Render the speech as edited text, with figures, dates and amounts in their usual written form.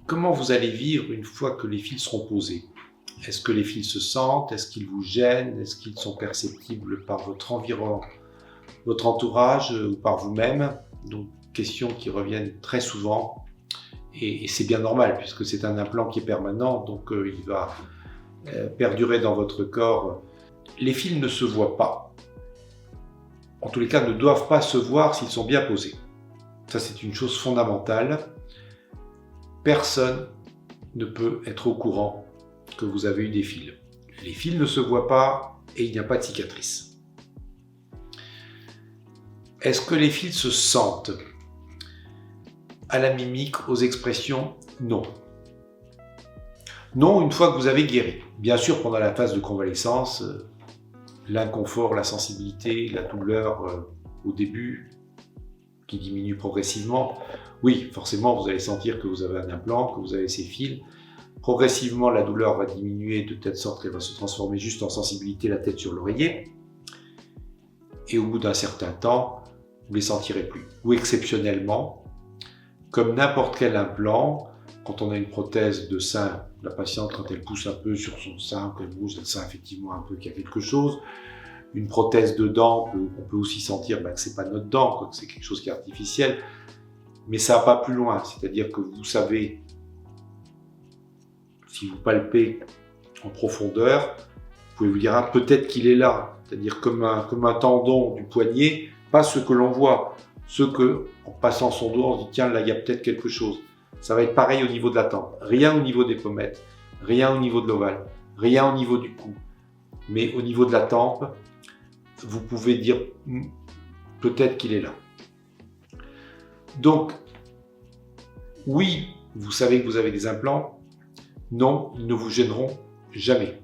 Comment vous allez vivre une fois que les fils seront posés? Est-ce que les fils se sentent? Est-ce qu'ils vous gênent? Est-ce qu'ils sont perceptibles par votre environnement, votre entourage ou par vous-même? Donc, questions qui reviennent très souvent. Et c'est bien normal puisque c'est un implant qui est permanent, donc il va perdurer dans votre corps. Les fils ne se voient pas. En tous les cas, ne doivent pas se voir s'ils sont bien posés. Ça, c'est une chose fondamentale. Personne ne peut être au courant que vous avez eu des fils. Les fils ne se voient pas et il n'y a pas de cicatrice. Est-ce que les fils se sentent? À la mimique, aux expressions, non. Non, une fois que vous avez guéri. Bien sûr, pendant la phase de convalescence, l'inconfort, la sensibilité, la douleur au début, qui diminue progressivement. Oui, forcément, vous allez sentir que vous avez un implant, que vous avez ces fils. Progressivement, la douleur va diminuer de telle sorte qu'elle va se transformer juste en sensibilité, la tête sur l'oreiller. Et au bout d'un certain temps, vous ne les sentirez plus. Ou exceptionnellement, comme n'importe quel implant, quand on a une prothèse de sein, la patiente, quand elle pousse un peu sur son sein, qu'elle bouge, elle sent effectivement un peu qu'il y a quelque chose. Une prothèse de dent, on peut aussi sentir que ce n'est pas notre dent, que c'est quelque chose qui est artificiel. Mais ça va pas plus loin, c'est-à-dire que vous savez, si vous palpez en profondeur, vous pouvez vous dire ah, peut-être qu'il est là, c'est-à-dire comme un tendon du poignet, pas ce que l'on voit, ce que, en passant son doigt, on se dit tiens, là il y a peut-être quelque chose. Ça va être pareil au niveau de la tempe, rien au niveau des pommettes, rien au niveau de l'ovale, rien au niveau du cou, mais au niveau de la tempe, vous pouvez dire peut-être qu'il est là. Donc, oui, vous savez que vous avez des implants. Non, ils ne vous gêneront jamais.